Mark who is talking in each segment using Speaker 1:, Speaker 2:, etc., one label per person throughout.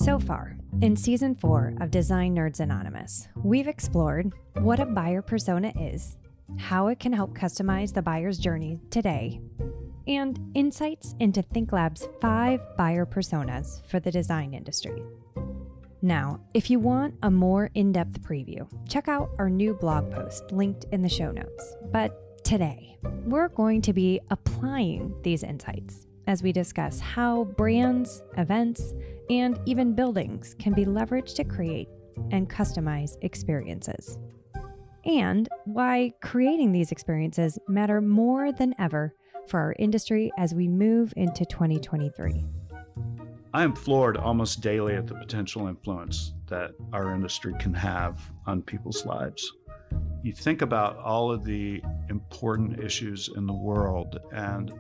Speaker 1: So far, in Season 4 of Design Nerds Anonymous, we've explored what a buyer persona is, how it can help customize the buyer's journey today, and insights into ThinkLab's 5 buyer personas for the design industry. Now, if you want a more in-depth preview, check out our new blog post linked in the show notes. But today, we're going to be applying these insights as we discuss how brands, events, and even buildings can be leveraged to create and customize experiences, and why creating these experiences matter more than ever for our industry as we move into 2023.
Speaker 2: I am floored almost daily at the potential influence that our industry can have on people's lives. You think about all of the important issues in the world, and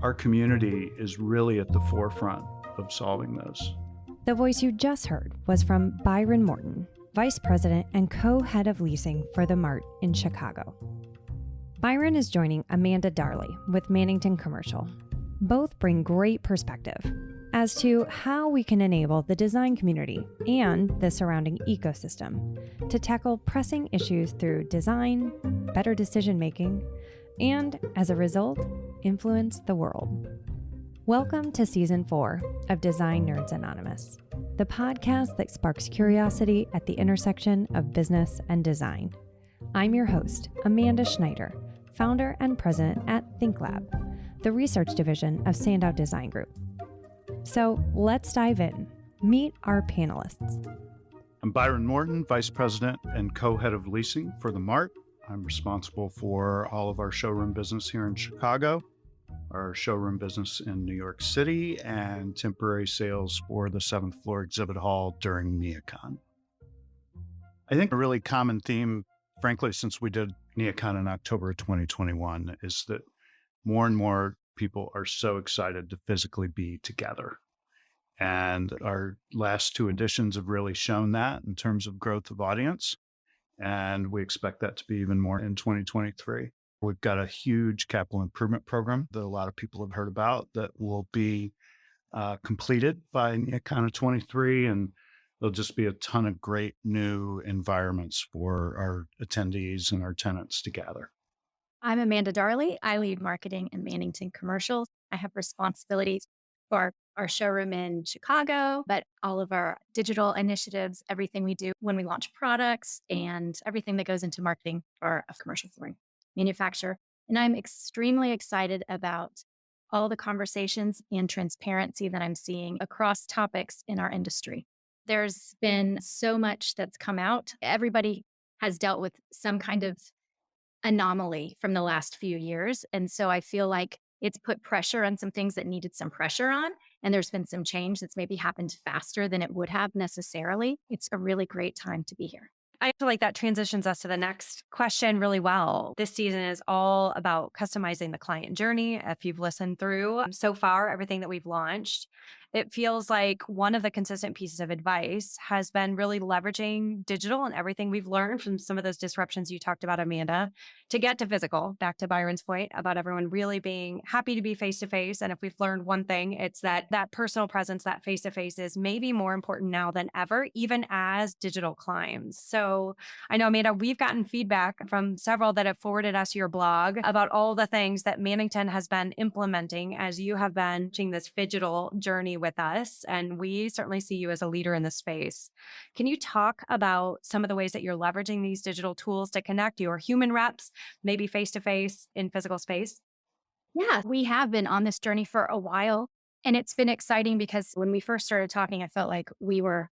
Speaker 2: our community is really at the forefront of solving those.
Speaker 1: The voice you just heard was from Byron Morton, Vice President and Co-Head of Leasing for THEMART in Chicago. Byron is joining Amanda Darley with Mannington Commercial. Both bring great perspective as to how we can enable the design community and the surrounding ecosystem to tackle pressing issues through design, better decision-making, and, as a result, influence the world. Welcome to Season 4 of Design Nerds Anonymous, the podcast that sparks curiosity at the intersection of business and design. I'm your host, Amanda Schneider, founder and president at ThinkLab, the research division of Sandow Design Group. So let's dive in. Meet our panelists.
Speaker 2: I'm Byron Morton, Vice President and Co-Head of Leasing for THEMART. I'm responsible for all of our showroom business here in Chicago, our showroom business in New York City, and temporary sales for the 7th floor exhibit hall during NeoCon. I think a really common theme, frankly, since we did NeoCon in October of 2021, is that more and more people are so excited to physically be together. And our last 2 editions have really shown that in terms of growth of audience. And we expect that to be even more in 2023. We've got a huge capital improvement program that a lot of people have heard about that will be completed by NeoCon of 23. And there'll just be a ton of great new environments for our attendees and our tenants to gather.
Speaker 3: I'm Amanda Darley. I lead marketing in Mannington Commercial. I have responsibilities for our showroom in Chicago, but all of our digital initiatives, everything we do when we launch products, and everything that goes into marketing for a commercial flooring manufacturer. And I'm extremely excited about all the conversations and transparency that I'm seeing across topics in our industry. There's been so much that's come out. Everybody has dealt with some kind of anomaly from the last few years. And so I feel like it's put pressure on some things that needed some pressure on. And there's been some change that's maybe happened faster than it would have necessarily. It's a really great time to be here.
Speaker 1: I feel like that transitions us to the next question really well. This season is all about customizing the client journey. If you've listened through so far, everything that we've launched, it feels like one of the consistent pieces of advice has been really leveraging digital and everything we've learned from some of those disruptions you talked about, Amanda, to get to physical, back to Byron's point about everyone really being happy to be face-to-face. And if we've learned one thing, it's that personal presence, that face-to-face is maybe more important now than ever, even as digital climbs. So I know, Amanda, we've gotten feedback from several that have forwarded us your blog about all the things that Mannington has been implementing as you have been doing this digital journey with us. And we certainly see you as a leader in this space. Can you talk about some of the ways that you're leveraging these digital tools to connect your human reps, maybe face-to-face in physical space?
Speaker 3: Yeah, we have been on this journey for a while. And it's been exciting because when we first started talking, I felt like we were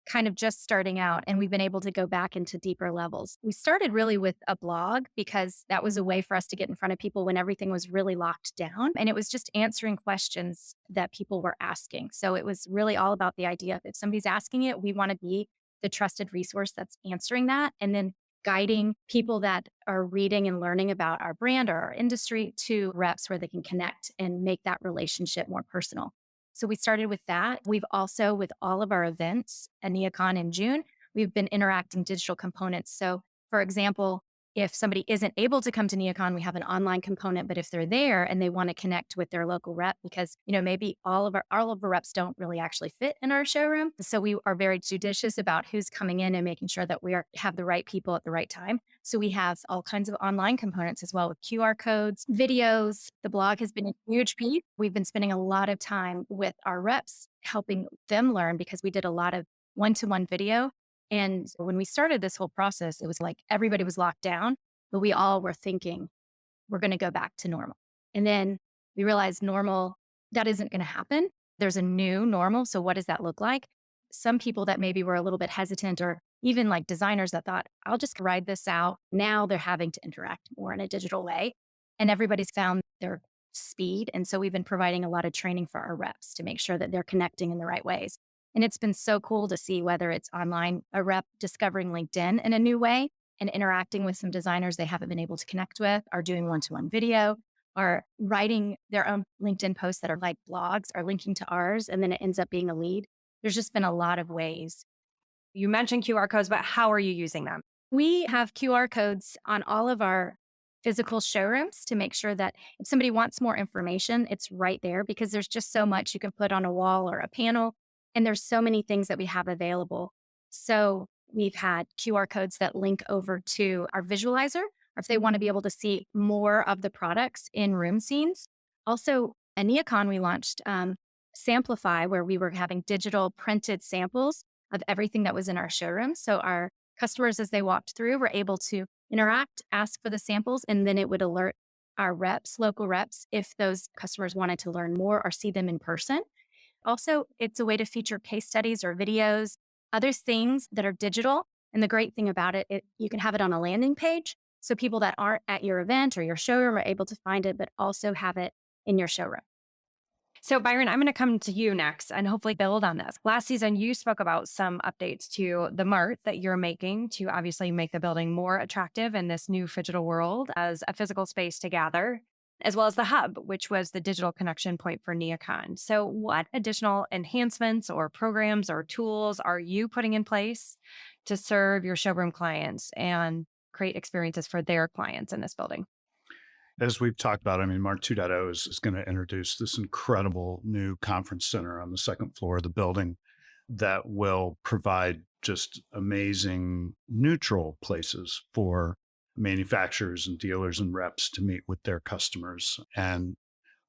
Speaker 3: kind of just starting out, and we've been able to go back into deeper levels. We started really with a blog because that was a way for us to get in front of people when everything was really locked down. And it was just answering questions that people were asking. So it was really all about the idea of if somebody's asking it, we want to be the trusted resource that's answering that, and then guiding people that are reading and learning about our brand or our industry to reps where they can connect and make that relationship more personal. So we started with that. We've also, with all of our events at NeoCon in June, we've been interacting digital components. So for example, If somebody isn't able to come to NeoCon, we have an online component, but if they're there and they want to connect with their local rep, because, maybe all of our reps don't really actually fit in our showroom. So we are very judicious about who's coming in and making sure that have the right people at the right time. So we have all kinds of online components as well with QR codes, videos. The blog has been a huge piece. We've been spending a lot of time with our reps, helping them learn because we did a lot of one-to-one video. And when we started this whole process, it was like everybody was locked down, but we all were thinking we're going to go back to normal. And then we realized that isn't going to happen. There's a new normal. So what does that look like? Some people that maybe were a little bit hesitant, or even like designers that thought, I'll just ride this out. Now they're having to interact more in a digital way. And everybody's found their speed. And so we've been providing a lot of training for our reps to make sure that they're connecting in the right ways. And it's been so cool to see whether it's online, a rep discovering LinkedIn in a new way and interacting with some designers they haven't been able to connect with, or doing one-to-one video, or writing their own LinkedIn posts that are like blogs or linking to ours, and then it ends up being a lead. There's just been a lot of ways.
Speaker 1: You mentioned QR codes, but how are you using them?
Speaker 3: We have QR codes on all of our physical showrooms to make sure that if somebody wants more information, it's right there, because there's just so much you can put on a wall or a panel. And there's so many things that we have available. So we've had QR codes that link over to our visualizer, or if they want to be able to see more of the products in room scenes. Also, at NeoCon, we launched Samplify, where we were having digital printed samples of everything that was in our showroom. So our customers, as they walked through, were able to interact, ask for the samples, and then it would alert our reps, local reps, if those customers wanted to learn more or see them in person. Also, it's a way to feature case studies or videos, other things that are digital. And the great thing about it, you can have it on a landing page. So people that aren't at your event or your showroom are able to find it, but also have it in your showroom.
Speaker 1: So, Byron, I'm going to come to you next and hopefully build on this. Last season, you spoke about some updates to the Mart that you're making to obviously make the building more attractive in this new digital world as a physical space to gather, as well as the hub, which was the digital connection point for NeoCon. So, what additional enhancements or programs or tools are you putting in place to serve your showroom clients and create experiences for their clients in this building?
Speaker 2: As we've talked about, I mean, Mart 2.0 is going to introduce this incredible new conference center on the second floor of the building that will provide just amazing neutral places for manufacturers and dealers and reps to meet with their customers and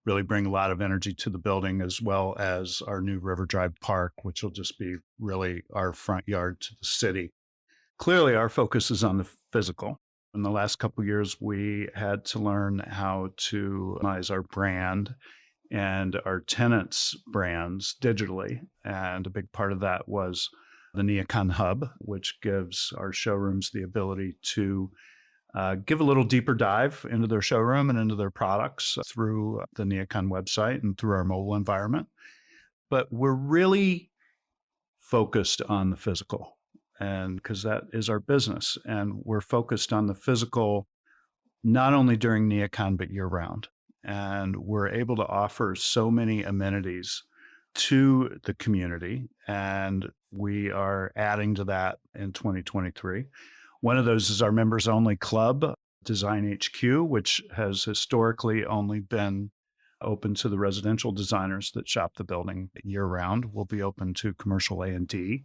Speaker 2: really bring a lot of energy to the building, as well as our new River Drive Park, which will just be really our front yard to the city. Clearly, our focus is on the physical. In the last couple of years, we had to learn how to optimize our brand and our tenants' brands digitally. And a big part of that was the NeoCon Hub, which gives our showrooms the ability to give a little deeper dive into their showroom and into their products through the NeoCon website and through our mobile environment. But we're really focused on the physical, and because that is our business, and we're focused on the physical not only during NeoCon but year round. And we're able to offer so many amenities to the community, and we are adding to that in 2023. One of those is our members only club, Design HQ, which has historically only been open to the residential designers that shop the building year round. Will be open to commercial A and D,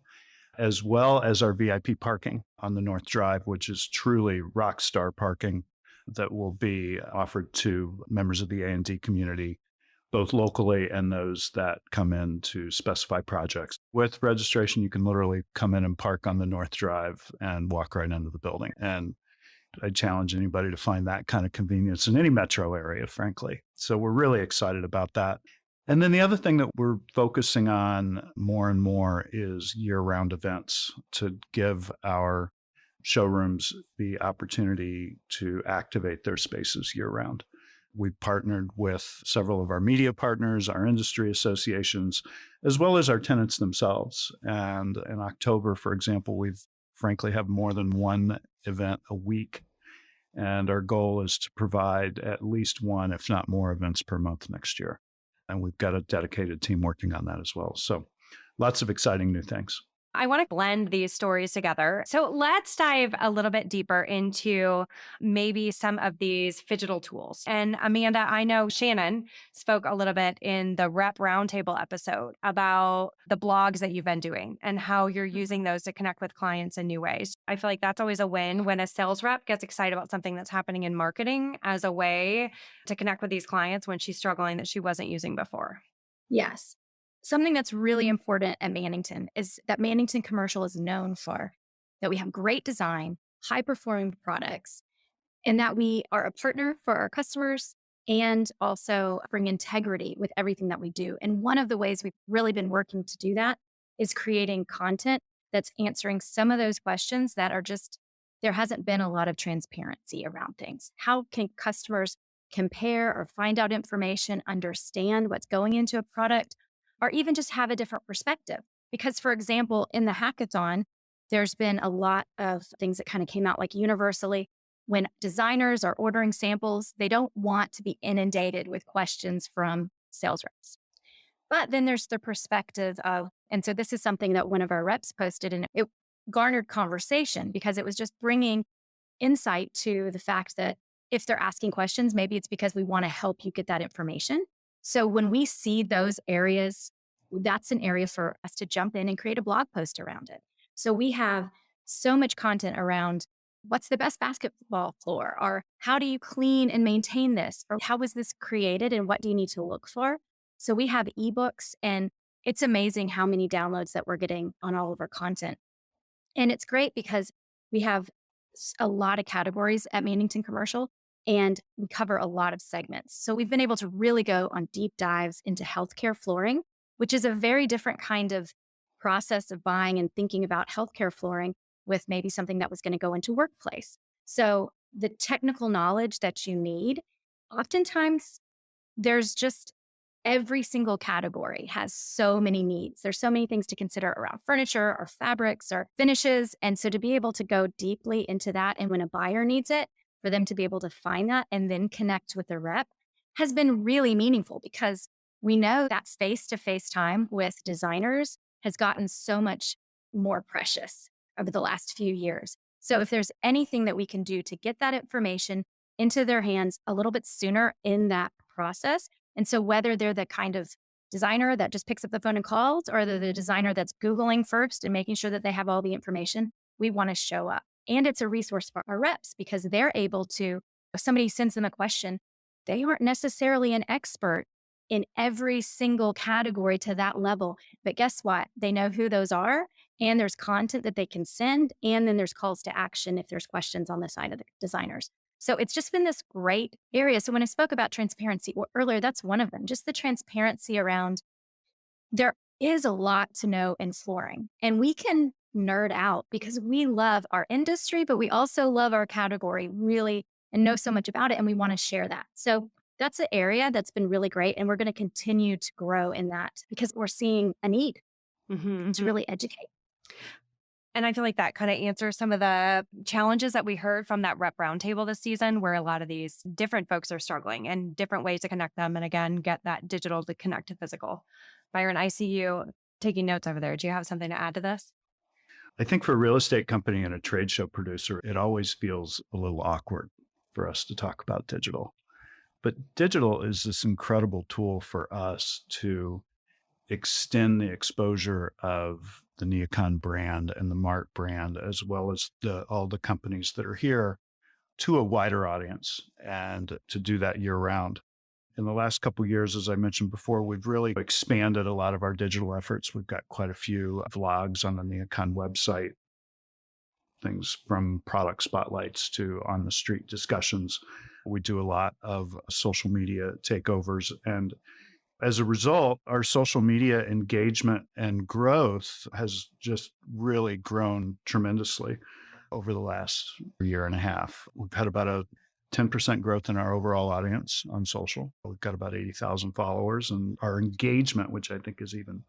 Speaker 2: as well as our VIP parking on the North Drive, which is truly rock star parking that will be offered to members of the A&D community, both locally and those that come in to specify projects. With registration, you can literally come in and park on the North Drive and walk right into the building. And I challenge anybody to find that kind of convenience in any metro area, frankly. So we're really excited about that. And then the other thing that we're focusing on more and more is year-round events to give our showrooms the opportunity to activate their spaces year-round. We've partnered with several of our media partners, our industry associations, as well as our tenants themselves. And in October, for example, we've frankly have more than one event a week. And our goal is to provide at least one, if not more, events per month next year. And we've got a dedicated team working on that as well. So lots of exciting new things.
Speaker 1: I want to blend these stories together. So let's dive a little bit deeper into maybe some of these digital tools. And Amanda, I know Shannon spoke a little bit in the Rep Roundtable episode about the blogs that you've been doing and how you're using those to connect with clients in new ways. I feel like that's always a win when a sales rep gets excited about something that's happening in marketing as a way to connect with these clients when she's struggling that she wasn't using before.
Speaker 3: Yes. Something that's really important at Mannington is that Mannington Commercial is known for that we have great design, high performing products, and that we are a partner for our customers and also bring integrity with everything that we do. And one of the ways we've really been working to do that is creating content that's answering some of those questions that are just, there hasn't been a lot of transparency around things. How can customers compare or find out information, understand what's going into a product, or even just have a different perspective? Because, for example, in the hackathon, there's been a lot of things that kind of came out like universally when designers are ordering samples, they don't want to be inundated with questions from sales reps. But then there's the perspective of, and so this is something that one of our reps posted and it garnered conversation because it was just bringing insight to the fact that if they're asking questions, maybe it's because we want to help you get that information. So when we see those areas, that's an area for us to jump in and create a blog post around it. So we have so much content around what's the best basketball floor, or how do you clean and maintain this, or how was this created and what do you need to look for? So we have ebooks, and it's amazing how many downloads that we're getting on all of our content. And it's great because we have a lot of categories at Mannington Commercial and we cover a lot of segments. So we've been able to really go on deep dives into healthcare flooring, which is a very different kind of process of buying and thinking about healthcare flooring with maybe something that was going to go into workplace. So the technical knowledge that you need, oftentimes there's just every single category has so many needs. There's so many things to consider around furniture or fabrics or finishes. And so to be able to go deeply into that, and when a buyer needs it, for them to be able to find that and then connect with the rep has been really meaningful because we know that face to face time with designers has gotten so much more precious over the last few years. So if there's anything that we can do to get that information into their hands a little bit sooner in that process, and so whether they're the kind of designer that just picks up the phone and calls, or they're the designer that's Googling first and making sure that they have all the information, we want to show up. And it's a resource for our reps because they're able to, if somebody sends them a question, they aren't necessarily an expert in every single category to that level. But guess what? They know who those are, and there's content that they can send. And then there's calls to action if there's questions on the side of the designers. So it's just been this great area. So when I spoke about transparency earlier, that's one of them, just the transparency around there is a lot to know in flooring, and we can nerd out because we love our industry, but we also love our category really and know so much about it. And we want to share that. So that's an area that's been really great. And we're going to continue to grow in that because we're seeing a need to really educate.
Speaker 1: And I feel like that kind of answers some of the challenges that we heard from that rep roundtable this season, where a lot of these different folks are struggling and different ways to connect them. And again, get that digital to connect to physical. Byron, I see you taking notes over there. Do you have something to add to this?
Speaker 2: I think for a real estate company and a trade show producer, it always feels a little awkward for us to talk about digital. But digital is this incredible tool for us to extend the exposure of the Neocon brand and the Mart brand, as well as all the companies that are here, to a wider audience, and to do that year round. In the last couple of years, as I mentioned before, we've really expanded a lot of our digital efforts. We've got quite a few vlogs on the Neocon website, things from product spotlights to on the street discussions. We do a lot of social media takeovers. And as a result, our social media engagement and growth has just really grown tremendously over the last year and a half. We've had about a 10% growth in our overall audience on social. We've got about 80,000 followers, and our engagement, which I think is even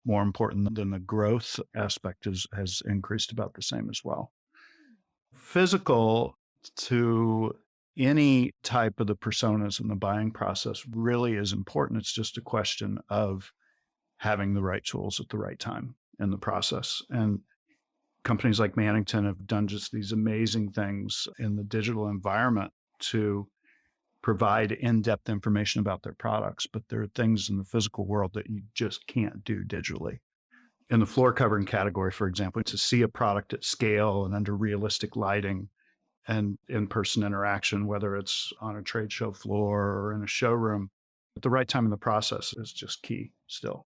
Speaker 2: more important than the growth aspect, has increased about the same as well. Physical to any type of the personas in the buying process really is important. It's just a question of having the right tools at the right time. in the process. And companies like Mannington have done just these amazing things in the digital environment to provide in-depth information about their products, but there are things in the physical world that you just can't do digitally. In the floor covering category, for example, to see a product at scale and under realistic lighting and in-person interaction, whether it's on a trade show floor or in a showroom, at the right time in the process is just key still.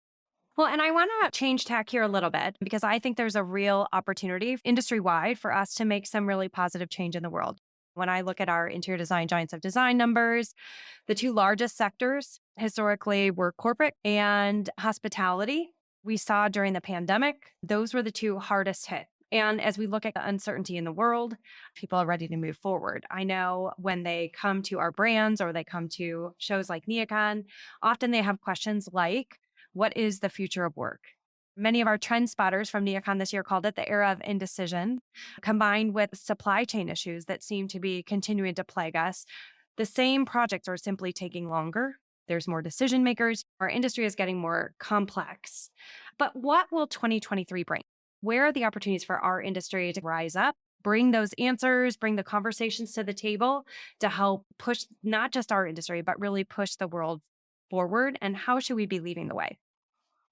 Speaker 1: Well, and I want to change tack here a little bit because I think there's a real opportunity industry wide for us to make some really positive change in the world. When I look at our interior design giants of design numbers, the two largest sectors historically were corporate and hospitality. We saw during the pandemic, those were the two hardest hit. And as we look at the uncertainty in the world, people are ready to move forward. I know when they come to our brands or they come to shows like NeoCon, often they have questions like, what is the future of work? Many of our trend spotters from NeoCon this year called it the era of indecision, combined with supply chain issues that seem to be continuing to plague us. The same projects are simply taking longer. There's more decision makers. Our industry is getting more complex. But what will 2023 bring? Where are the opportunities for our industry to rise up, bring those answers, bring the conversations to the table to help push not just our industry, but really push the world forward? And how should we be leading the way?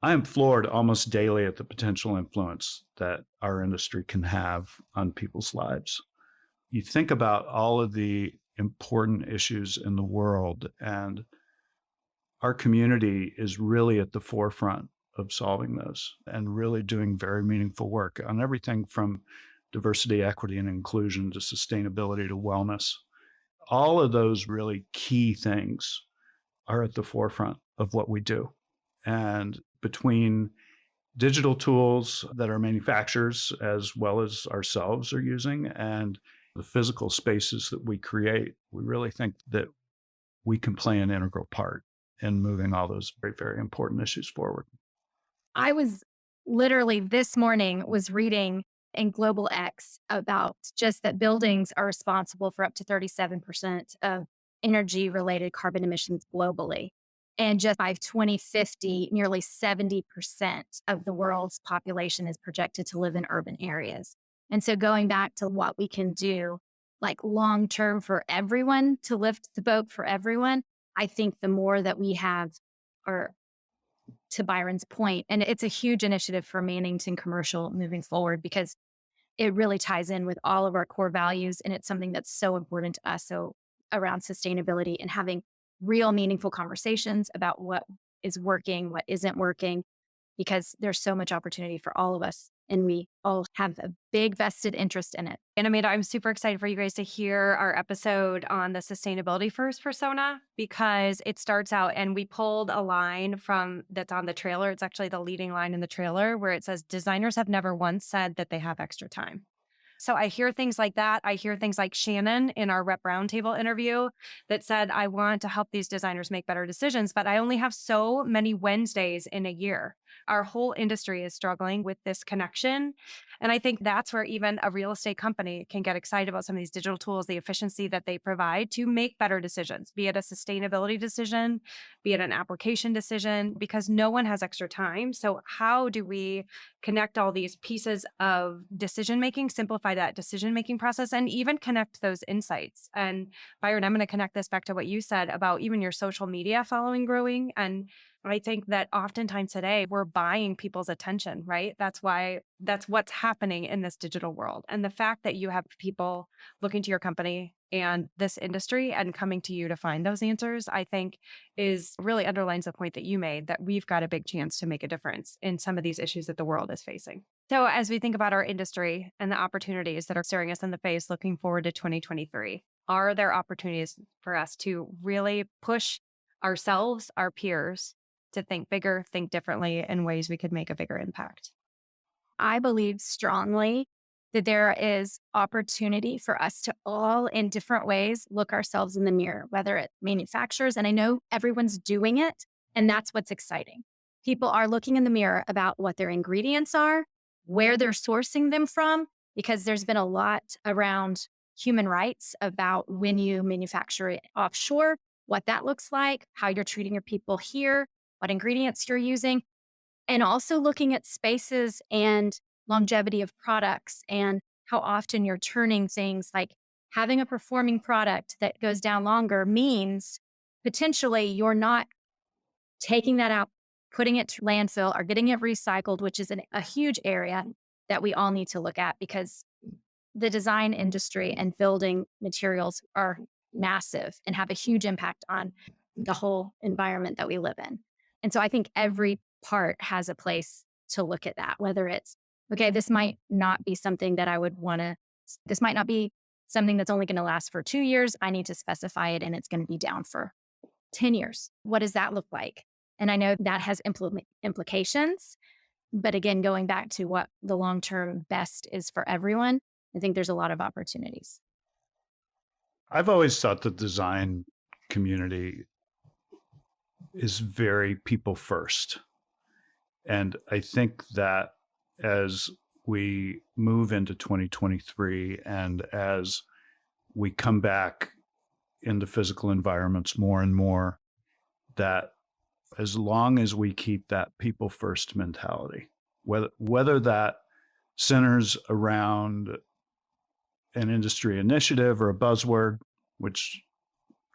Speaker 2: I am floored almost daily at the potential influence that our industry can have on people's lives. You think about all of the important issues in the world, and our community is really at the forefront of solving those and really doing very meaningful work on everything from diversity, equity, and inclusion to sustainability to wellness. All of those really key things are at the forefront of what we do. And between digital tools that our manufacturers as well as ourselves are using and the physical spaces that we create, we really think that we can play an integral part in moving all those very, very important issues forward.
Speaker 3: I was literally this morning was reading in Global X about just that buildings are responsible for up to 37% of energy related carbon emissions globally. And just by 2050, nearly 70% of the world's population is projected to live in urban areas. And so going back to what we can do, like long term for everyone to lift the boat for everyone, I think the more that we have, or to Byron's point, and it's a huge initiative for Mannington Commercial moving forward because it really ties in with all of our core values. And it's something that's so important to us. So around sustainability and having real meaningful conversations about what is working, what isn't working, because there's so much opportunity for all of us. And we all have a big vested interest in it.
Speaker 1: And Amanda, I'm super excited for you guys to hear our episode on the sustainability first persona because it starts out and we pulled a line from that's on the trailer. It's actually the leading line in the trailer where it says, designers have never once said that they have extra time. So I hear things like that. I hear things like Shannon in our rep roundtable interview that said, I want to help these designers make better decisions, but I only have so many Wednesdays in a year. Our whole industry is struggling with this connection. And I think that's where even a real estate company can get excited about some of these digital tools, the efficiency that they provide to make better decisions, be it a sustainability decision, be it an application decision, because no one has extra time. So how do we connect all these pieces of decision making, simplify that decision making process, and even connect those insights? And Byron, I'm going to connect this back to what you said about even your social media following growing. And I think that oftentimes today we're buying people's attention, right? That's what's happening in this digital world. And the fact that you have people looking to your company and this industry and coming to you to find those answers, I think is really underlines the point that you made that we've got a big chance to make a difference in some of these issues that the world is facing. So as we think about our industry and the opportunities that are staring us in the face looking forward to 2023, are there opportunities for us to really push ourselves, our peers, to think bigger, think differently in ways we could make a bigger impact?
Speaker 3: I believe strongly that there is opportunity for us to all in different ways look ourselves in the mirror, whether it's manufacturers, and I know everyone's doing it, and that's what's exciting. People are looking in the mirror about what their ingredients are, where they're sourcing them from, because there's been a lot around human rights about when you manufacture it offshore, what that looks like, how you're treating your people here, what ingredients you're using. And also looking at spaces and longevity of products and how often you're turning things, like having a performing product that goes down longer means potentially you're not taking that out, putting it to landfill or getting it recycled, which is a huge area that we all need to look at because the design industry and building materials are massive and have a huge impact on the whole environment that we live in. And so I think every part has a place to look at that, whether it's, okay, this might not be something that I would want to, this might not be something that's only going to last for 2 years. I need to specify it and it's going to be down for 10 years. What does that look like? And I know that has implications. But again, going back to what the long term best is for everyone, I think there's a lot of opportunities.
Speaker 2: I've always thought the design community is very people first. And I think that as we move into 2023 and as we come back into physical environments more and more, that as long as we keep that people first mentality, whether that centers around an industry initiative or a buzzword, which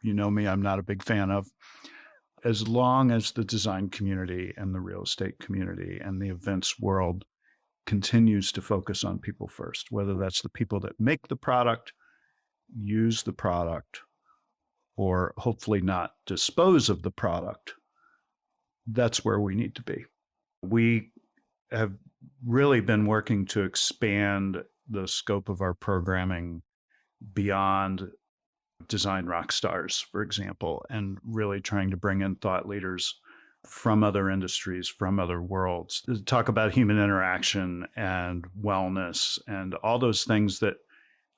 Speaker 2: you know me, I'm not a big fan of, as long as the design community and the real estate community and the events world continues to focus on people first, whether that's the people that make the product, use the product, or hopefully not dispose of the product, that's where we need to be. We have really been working to expand the scope of our programming beyond design rock stars, for example, and really trying to bring in thought leaders from other industries, from other worlds, to talk about human interaction and wellness and all those things that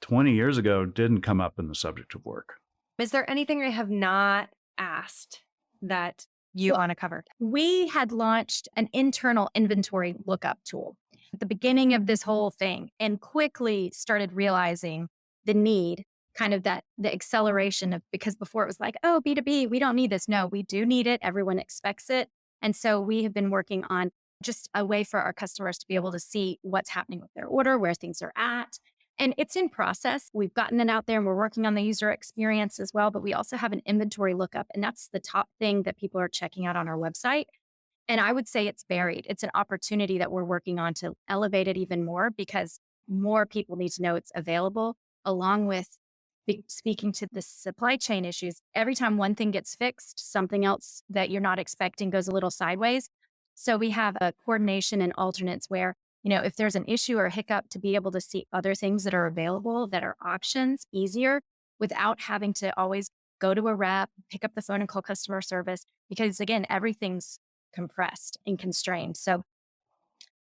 Speaker 2: 20 years ago didn't come up in the subject of work.
Speaker 1: Is there anything I have not asked that you want to cover?
Speaker 3: We had launched an internal inventory lookup tool at the beginning of this whole thing and quickly started realizing the need, kind of that the acceleration of, because before it was like, oh, B2B, we don't need this. No, we do need it. Everyone expects it. And so we have been working on just a way for our customers to be able to see what's happening with their order, where things are at. And it's in process. We've gotten it out there and we're working on the user experience as well. But we also have an inventory lookup, and that's the top thing that people are checking out on our website. And I would say it's varied. It's an opportunity that we're working on to elevate it even more because more people need to know it's available, along with speaking to the supply chain issues. Every time one thing gets fixed, something else that you're not expecting goes a little sideways. So we have a coordination and alternates where, if there's an issue or a hiccup, to be able to see other things that are available that are options easier without having to always go to a rep, pick up the phone and call customer service, because again, everything's compressed and constrained. So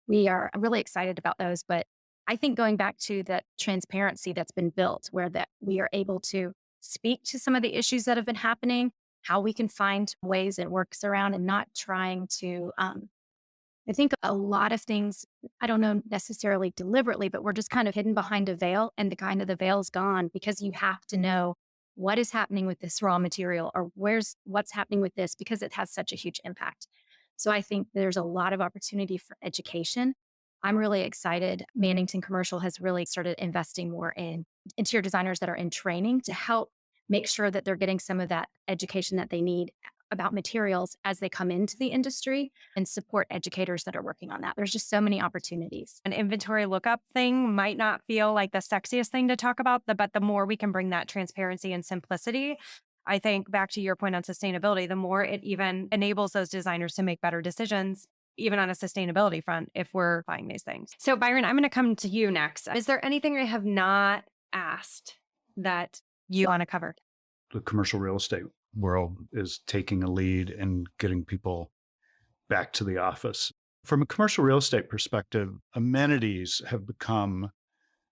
Speaker 3: we are really excited about those. But I think going back to that transparency that's been built, where that we are able to speak to some of the issues that have been happening, how we can find ways it works around and not trying to, I think a lot of things, I don't know necessarily deliberately, but we're just kind of hidden behind a veil, and the veil's gone because you have to know what is happening with this raw material or what's happening with this, because it has such a huge impact. So I think there's a lot of opportunity for education. I'm really excited. Mannington Commercial has really started investing more in interior designers that are in training to help make sure that they're getting some of that education that they need about materials as they come into the industry, and support educators that are working on that. There's just so many opportunities.
Speaker 1: An inventory lookup thing might not feel like the sexiest thing to talk about, but the more we can bring that transparency and simplicity, I think back to your point on sustainability, the more it even enables those designers to make better decisions, even on a sustainability front, if we're buying these things. So Byron, I'm going to come to you next. Is there anything I have not asked that you want to cover?
Speaker 2: The commercial real estate world is taking a lead in getting people back to the office. From a commercial real estate perspective, amenities have become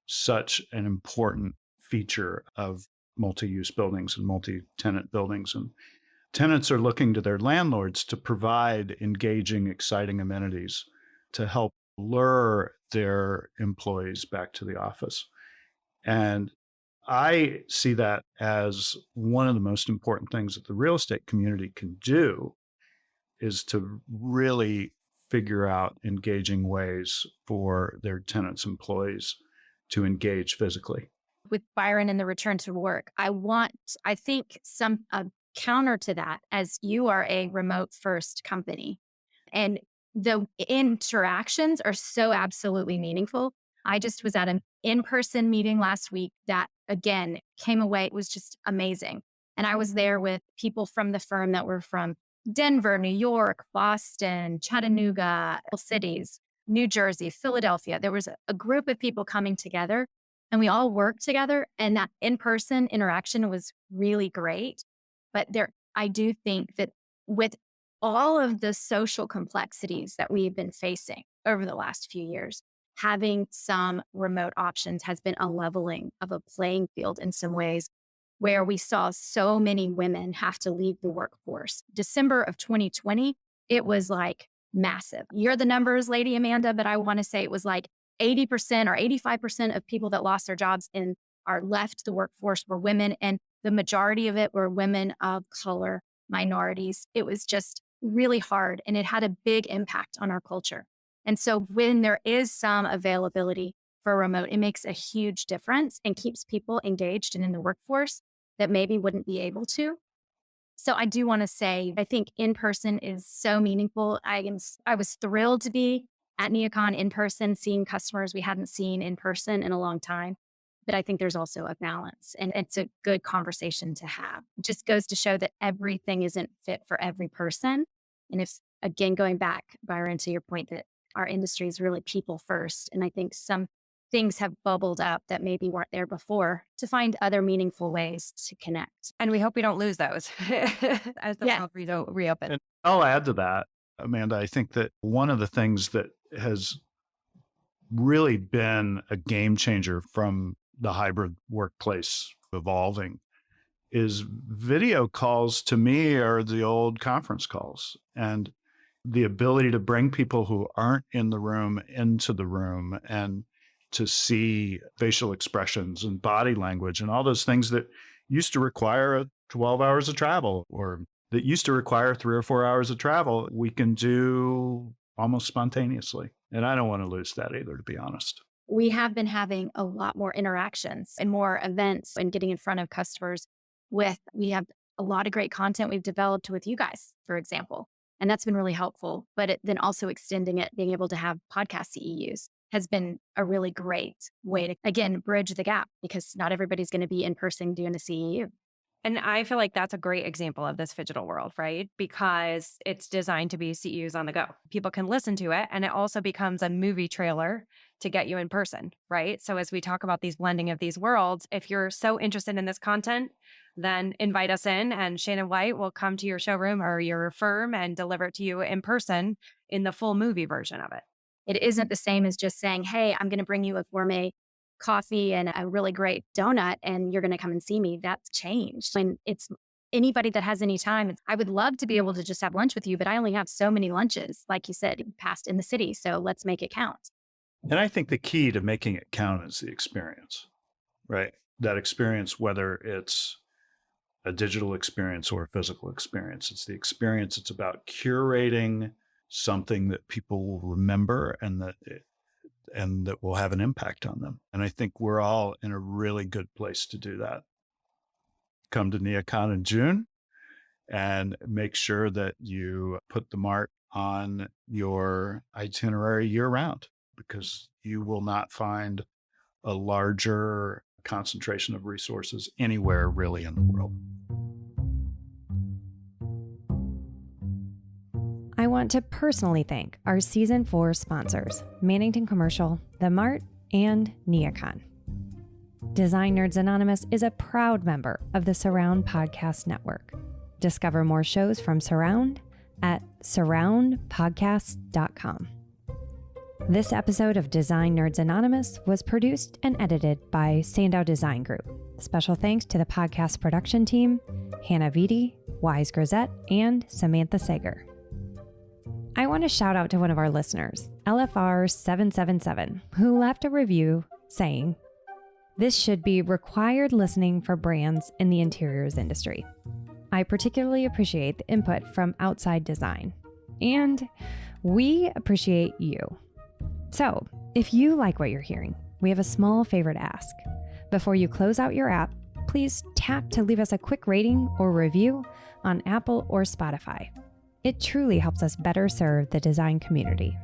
Speaker 2: such an important feature of multi-use buildings and multi-tenant buildings. And tenants are looking to their landlords to provide engaging, exciting amenities to help lure their employees back to the office. And I see that as one of the most important things that the real estate community can do, is to really figure out engaging ways for their tenants' employees to engage physically.
Speaker 3: With Byron and the return to work, I think some counter to that, as you are a remote first company and the interactions are so absolutely meaningful. I just was at an in-person meeting last week that again came away. It was just amazing. And I was there with people from the firm that were from Denver, New York, Boston, Chattanooga, cities, New Jersey, Philadelphia. There was a group of people coming together and we all worked together. And that in-person interaction was really great. But I do think that with all of the social complexities that we've been facing over the last few years, having some remote options has been a leveling of a playing field in some ways where we saw so many women have to leave the workforce. December of 2020, it was like massive. You're the numbers, Lady Amanda, but I want to say it was like 80% or 85% of people that lost their jobs and are left the workforce were women. And the majority of it were women of color, minorities. It was just really hard and it had a big impact on our culture. And so when there is some availability for remote, it makes a huge difference and keeps people engaged and in the workforce that maybe wouldn't be able to. So I do want to say, I think in person is so meaningful. I was thrilled to be at NeoCon in person, seeing customers we hadn't seen in person in a long time. But I think there's also a balance and it's a good conversation to have. It just goes to show that everything isn't fit for every person. And if, again, going back, Byron, to your point that our industry is really people first. And I think some things have bubbled up that maybe weren't there before to find other meaningful ways to connect.
Speaker 1: And we hope we don't lose those as the world reopen.
Speaker 2: And I'll add to that, Amanda. I think that one of the things that has really been a game changer from the hybrid workplace evolving is video calls. To me, are the old conference calls, and the ability to bring people who aren't in the room into the room and to see facial expressions and body language and all those things that used to require 12 hours of travel, or that used to require 3 or 4 hours of travel, we can do almost spontaneously. And I don't want to lose that either, to be honest.
Speaker 3: We have been having a lot more interactions and more events and getting in front of customers we have a lot of great content we've developed with you guys, for example. And that's been really helpful. But then also extending it, being able to have podcast CEUs has been a really great way to, again, bridge the gap because not everybody's going to be in person doing a CEU.
Speaker 1: And I feel like that's a great example of this phygital world, right? Because it's designed to be CEUs on the go. People can listen to it, and it also becomes a movie trailer to get you in person, right? So as we talk about these blending of these worlds, if you're so interested in this content, then invite us in and Shannon White will come to your showroom or your firm and deliver it to you in person in the full movie version of it.
Speaker 3: It isn't the same as just saying, hey, I'm going to bring you a gourmet coffee and a really great donut and you're going to come and see me. That's changed. And it's anybody that has any time. I would love to be able to just have lunch with you, but I only have so many lunches, like you said, passed in the city. So let's make it count.
Speaker 2: And I think the key to making it count is the experience, right? That experience, whether it's a digital experience or a physical experience, it's the experience. It's about curating something that people will remember and that will have an impact on them. And I think we're all in a really good place to do that. Come to NeoCon in June and make sure that you put the MART on your itinerary year round, because you will not find a larger concentration of resources anywhere really in the world.
Speaker 4: I want to personally thank our Season 4 sponsors, Mannington Commercial, THEMART, and NeoCon. Design Nerds Anonymous is a proud member of the Surround Podcast Network. Discover more shows from Surround at surroundpodcasts.com. This episode of Design Nerds Anonymous was produced and edited by Sandow Design Group. Special thanks to the podcast production team, Hannah Vitti, Wise Grisette, and Samantha Sager. I want to shout out to one of our listeners, LFR777, who left a review saying, "This should be required listening for brands in the interiors industry. I particularly appreciate the input from outside design. And We appreciate you. So, if you like what you're hearing, we have a small favor to ask. Before you close out your app, please tap to leave us a quick rating or review on Apple or Spotify. It truly helps us better serve the design community.